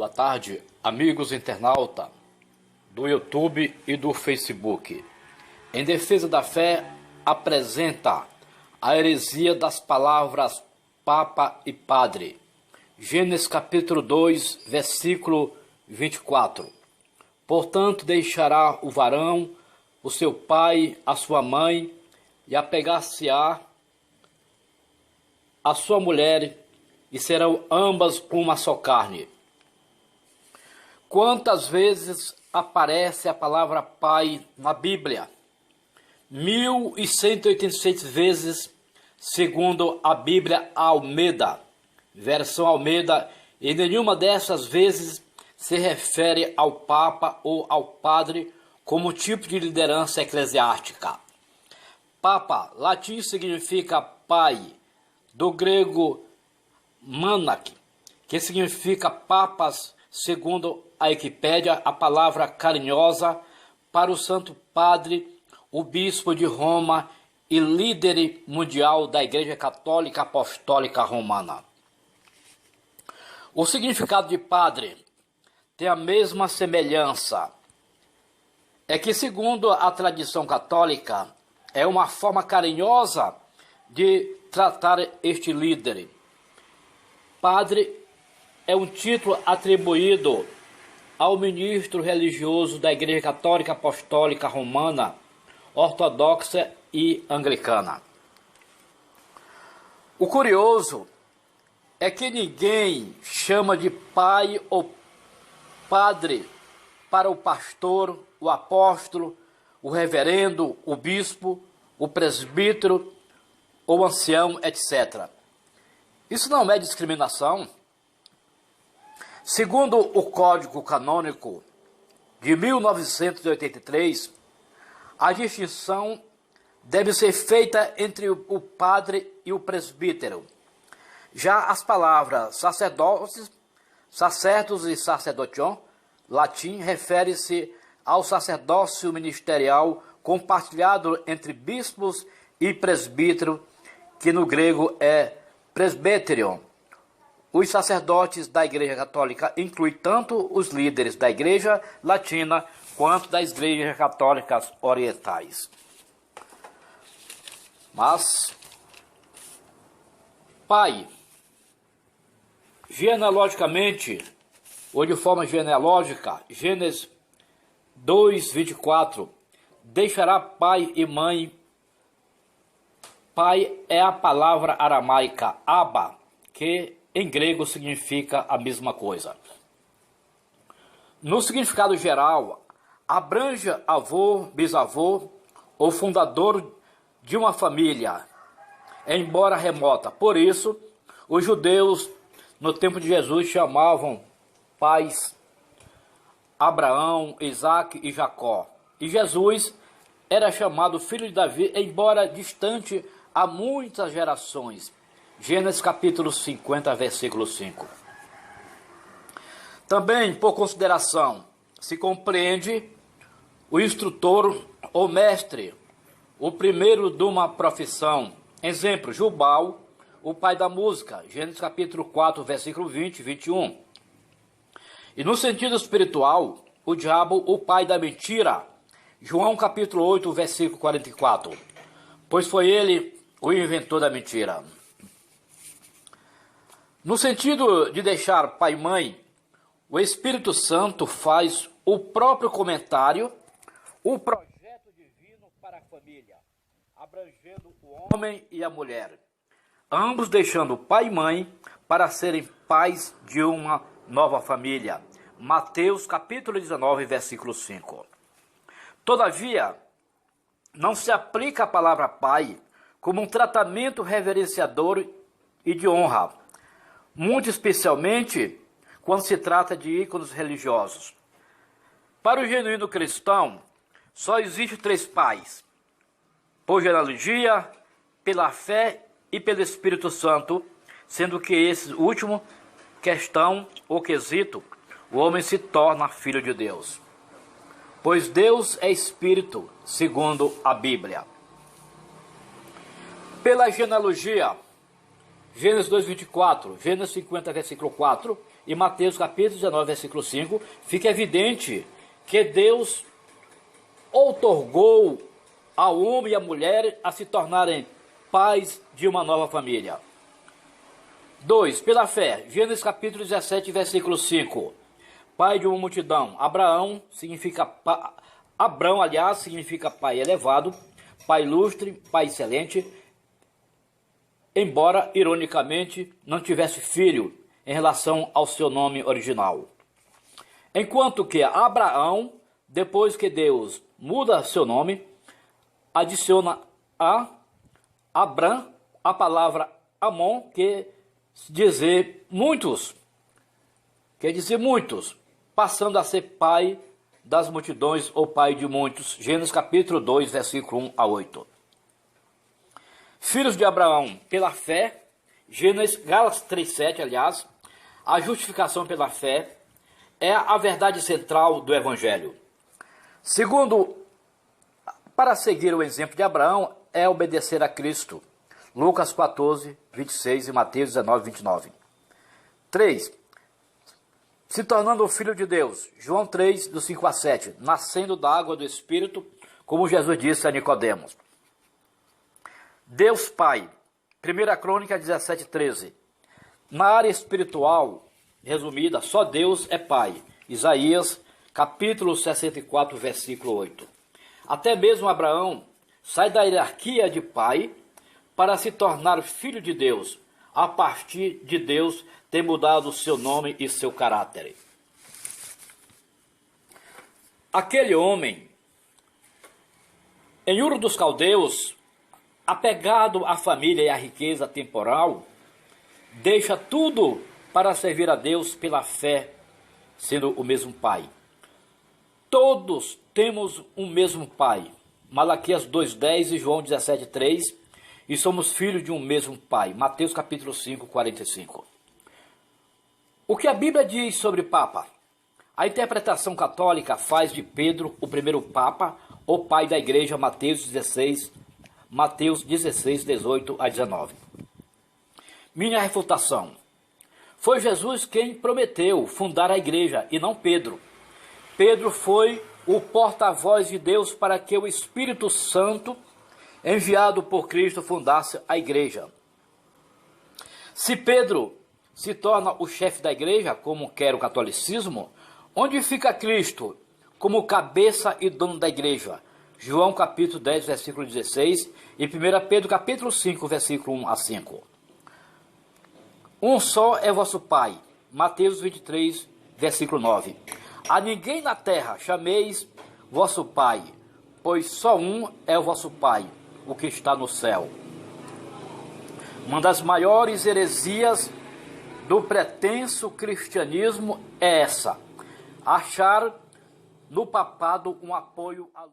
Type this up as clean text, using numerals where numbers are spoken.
Boa tarde, amigos internauta do YouTube e do Facebook. Em Defesa da Fé apresenta a heresia das palavras Papa e Padre. Gênesis capítulo 2, versículo 24. Portanto, deixará o varão, o seu pai, a sua mãe, e apegar-se-á a sua mulher, e serão ambas uma só carne. Quantas vezes aparece a palavra pai na Bíblia? 1186 vezes, segundo a Bíblia Almeida, versão Almeida, e nenhuma dessas vezes se refere ao Papa ou ao Padre como tipo de liderança eclesiástica. Papa, latim, significa pai, do grego manak, que significa papas, segundo a Wikipédia, a palavra carinhosa para o Santo Padre, o Bispo de Roma e líder mundial da Igreja Católica Apostólica Romana. O significado de padre tem a mesma semelhança. É que, segundo a tradição católica, é uma forma carinhosa de tratar este líder. Padre é um título atribuído ao ministro religioso da Igreja Católica Apostólica Romana, Ortodoxa e Anglicana. O curioso é que ninguém chama de pai ou padre para o pastor, o apóstolo, o reverendo, o bispo, o presbítero, o ancião, etc. Isso não é discriminação. Segundo o Código Canônico de 1983, a distinção deve ser feita entre o padre e o presbítero. Já as palavras sacerdos e sacerdotion, latim, refere-se ao sacerdócio ministerial compartilhado entre bispos e presbítero, que no grego é presbyterion. Os sacerdotes da Igreja Católica incluem tanto os líderes da Igreja Latina quanto das Igrejas Católicas Orientais. Mas, pai, genealogicamente, ou de forma genealógica, Gênesis 2, 24, deixará pai e mãe. Pai é a palavra aramaica Abba, que em grego significa a mesma coisa. No significado geral, abrange avô, bisavô ou fundador de uma família, embora remota. Por isso, os judeus no tempo de Jesus chamavam pais Abraão, Isaac e Jacó. E Jesus era chamado filho de Davi, embora distante há muitas gerações. Gênesis capítulo 50, versículo 5. Também, por consideração, se compreende o instrutor ou mestre, o primeiro de uma profissão. Exemplo, Jubal, o pai da música. Gênesis capítulo 4, versículo 20 e 21. E no sentido espiritual, o diabo, o pai da mentira. João capítulo 8, versículo 44. Pois foi ele o inventor da mentira. No sentido de deixar pai e mãe, o Espírito Santo faz o próprio comentário, o projeto divino para a família, abrangendo o homem e a mulher, ambos deixando pai e mãe para serem pais de uma nova família. Mateus capítulo 19, versículo 5. Todavia, não se aplica a palavra pai como um tratamento reverenciador e de honra, muito especialmente quando se trata de ícones religiosos. Para o genuíno cristão, só existe 3 pais: por genealogia, pela fé e pelo Espírito Santo, sendo que esse último questão ou quesito, o homem se torna filho de Deus. Pois Deus é Espírito, segundo a Bíblia. Pela genealogia, Gênesis 2:24, Gênesis 50, versículo 4 e Mateus capítulo 19, versículo 5, fica evidente que Deus outorgou ao homem e à mulher a se tornarem pais de uma nova família. 2. Pela fé, Gênesis capítulo 17, versículo 5, pai de uma multidão. Abraão, significa pai elevado, pai ilustre, pai excelente, embora, ironicamente, não tivesse filho em relação ao seu nome original. Enquanto que Abraão, depois que Deus muda seu nome, adiciona a Abram a palavra Amon, que quer dizer muitos, passando a ser pai das multidões ou pai de muitos. Gênesis capítulo 2, versículo 1 a 8. Filhos de Abraão pela fé, Gálatas 3:7, aliás, a justificação pela fé é a verdade central do Evangelho. Segundo, para seguir o exemplo de Abraão, é obedecer a Cristo. Lucas 14, 26 e Mateus 19, 29. 3. Se tornando o Filho de Deus. João 3, do 5 a 7. Nascendo da água do Espírito, como Jesus disse a Nicodemos. Deus Pai. 1 Crônica 17, 13. Na área espiritual, resumida, só Deus é Pai. Isaías, capítulo 64, versículo 8. Até mesmo Abraão sai da hierarquia de pai para se tornar filho de Deus, a partir de Deus ter mudado seu nome e seu caráter. Aquele homem, em Ur dos Caldeus, apegado à família e à riqueza temporal, deixa tudo para servir a Deus pela fé, sendo o mesmo Pai. Todos temos um mesmo Pai. Malaquias 2:10 e João 17:3, e somos filhos de um mesmo Pai. Mateus capítulo 5, 45. O que a Bíblia diz sobre Papa? A interpretação católica faz de Pedro o primeiro Papa, o pai da igreja, Mateus 16, 18 a 19. Minha refutação. Foi Jesus quem prometeu fundar a igreja e não Pedro. Pedro foi o porta-voz de Deus para que o Espírito Santo, enviado por Cristo, fundasse a igreja. Se Pedro se torna o chefe da igreja, como quer o catolicismo, onde fica Cristo como cabeça e dono da igreja? João capítulo 10, versículo 16 e 1 Pedro capítulo 5, versículo 1 a 5. Um só é vosso Pai. Mateus 23, versículo 9. A ninguém na terra chameis vosso Pai, pois só um é o vosso Pai, o que está no céu. Uma das maiores heresias do pretenso cristianismo é essa: achar no papado um apoio a